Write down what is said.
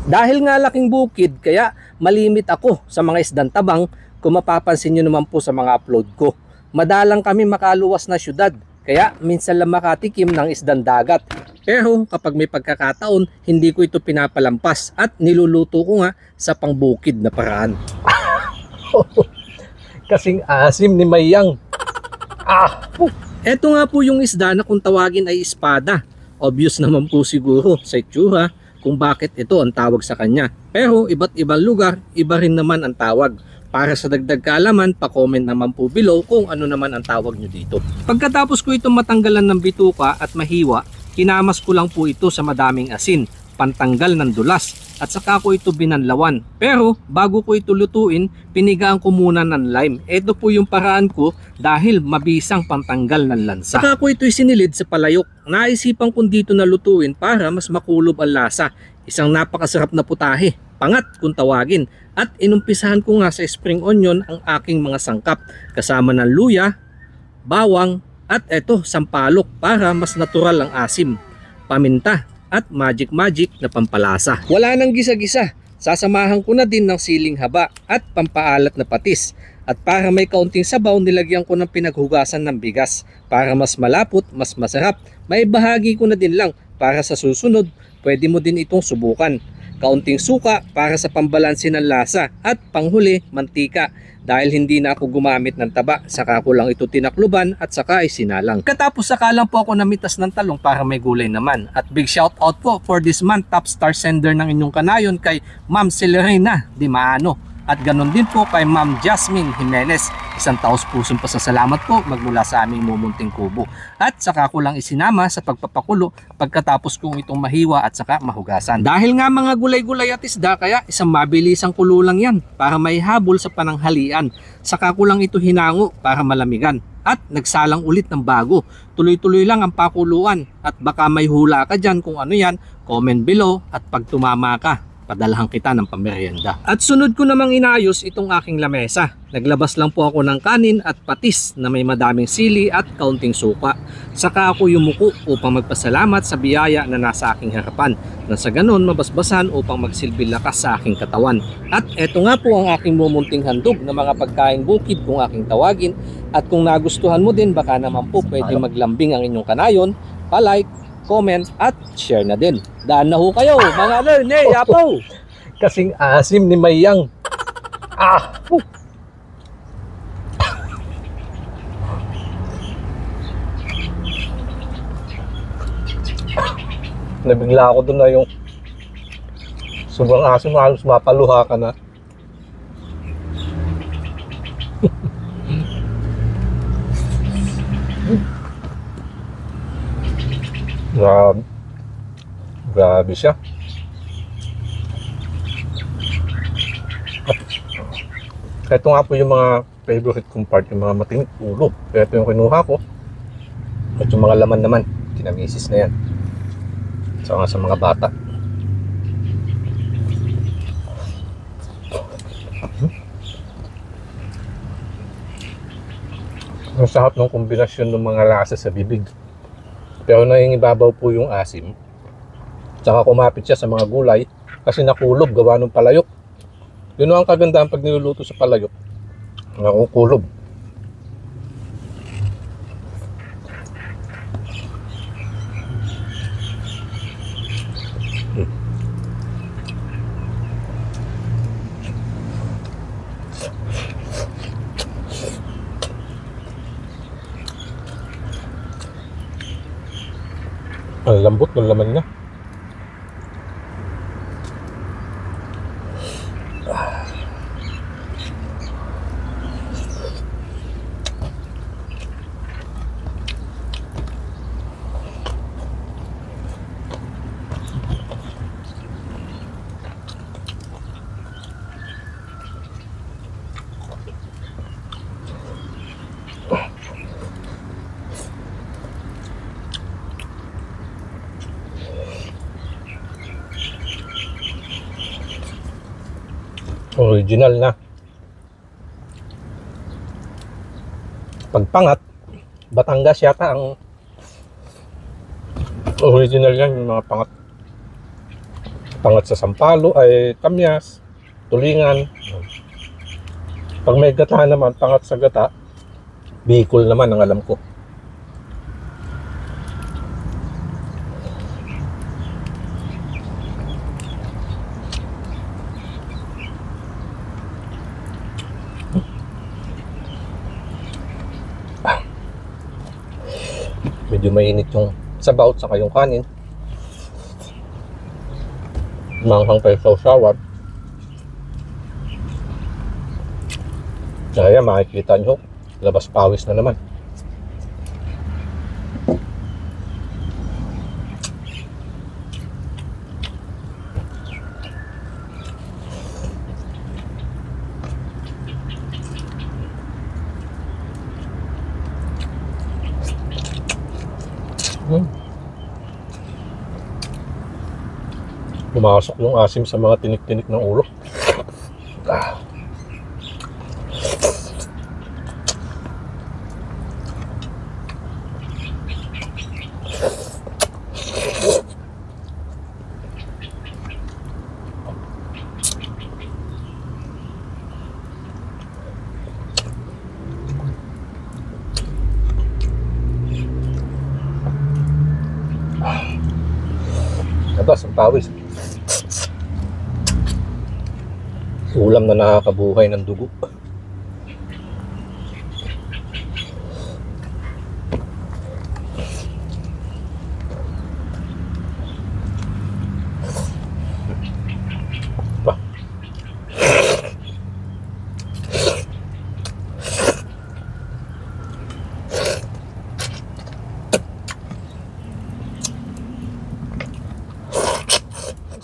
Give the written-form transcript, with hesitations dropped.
Dahil nga laking bukid, kaya malimit ako sa mga isdang tabang. Kung mapapansin nyo naman po sa mga upload ko, madalang kami makaluwas na syudad, kaya minsan lang makatikim ng isdang dagat. Pero kapag may pagkakataon, hindi ko ito pinapalampas at niluluto ko nga sa pangbukid na paraan. Kasing asim ni Mayang. Eto nga po yung isda na kung tawagin ay espada. Obvious naman po siguro sa itsura kung bakit ito ang tawag sa kanya. Pero iba't ibang lugar, iba rin naman ang tawag. Para sa dagdag kaalaman, pa-comment naman po below kung ano naman ang tawag nyo dito. Pagkatapos ko itong matanggalan ng bituka at mahiwa, kinamas ko lang po ito sa madaming asin, pantanggal ng dulas, at saka ko ito binanlawan. Pero bago ko ito lutuin, pinigaan ko muna ng lime. Ito po yung paraan ko dahil mabisang pantanggal ng lansa. Saka ko ito isinilid sa palayok. Naisipan kong dito na lutuin para mas makulob ang lasa. Isang napakasarap na putahe, pangat kung tawagin. At inumpisahan ko nga sa spring onion ang aking mga sangkap kasama ng luya, bawang at eto sampalok para mas natural ang asim, paminta at magic na pampalasa. Wala nang gisa-gisa, sasamahan ko na din ng siling haba at pampaalat na patis. At para may kaunting sabaw, nilagyan ko ng pinaghugasan ng bigas para mas malapot, mas masarap. May bahagi ko na din lang para sa susunod, pwede mo din itong subukan. Kaunting suka para sa pambalanse ng lasa at panghuli, mantika. Dahil hindi na ako gumamit ng taba, saka ko lang ito tinakluban at saka ay sinalang. Katapos saka lang po ako namitas ng talong para may gulay naman. At big shout out po for this month top star sender ng inyong kanayon kay Ma'am Celerina Di Maano. At ganon din po kay Ma'am Jasmine Jimenez. Isang taos-pusong pasasalamat po magmula sa aming mumunting kubo. At saka ko lang isinama sa pagpapakulo pagkatapos kong itong mahiwa at saka mahugasan. Dahil nga mga gulay-gulay at isda, kaya isang mabilisang kulo lang yan para may habol sa pananghalian. Saka ko lang ito hinango para malamigan. At nagsalang ulit ng bago. Tuloy-tuloy lang ang pakuluan. At baka may hula ka dyan kung ano yan, comment below at pag tumama ka, padalahan kita ng pamerienda. At sunod ko namang inayos itong aking lamesa. Naglabas lang po ako ng kanin at patis na may madaming sili at kaunting suka. Saka ako yumuko upang magpasalamat sa biyaya na nasa aking harapan, na sa ganon mabasbasan upang magsilbi lakas sa aking katawan. At eto nga po ang aking mumunting handog na mga pagkaing bukid kung aking tawagin. At kung nagustuhan mo din, baka naman po pwede maglambing ang inyong kanayon, palike, comment at share na din. Daan na ho kayo mga lerne, yapo! Kasing asim ni Mayang. Nabigla ako doon na yung sobrang asim, halos mapaluha ka na. Grabe siya. Ito nga po yung mga favorite kong part, yung mga matinik ulo. Ito yung kinuha ko. At yung mga laman naman, kinamisis na yan. Saka sa mga bata. Ang sarap ng kombinasyon ng mga lasa sa bibig. Pero nangingibabaw po yung asim. Saka kumapit siya sa mga gulay kasi nakulob gawa ng palayok. Yun ang kagandahan pag niluluto sa palayok. Nakukulob. Ang lambot ng laman niya. Original na. Pagpangat, Batangas yata ang original yan, yung mga pangat. Pangat sa sampalo ay kamyas, tulingan. Pag may gata naman, pangat sa gata, Bicol naman ang alam ko. Medyo mainit yung sabaw at saka yung kanin. Manghang pa yung sausawan. Kaya makikita nyo, labas pawis na naman. Pumasok yung asim sa mga tinik-tinik ng ulo. Labas ang pawis. Ulam na nakakabuhay ng dugo.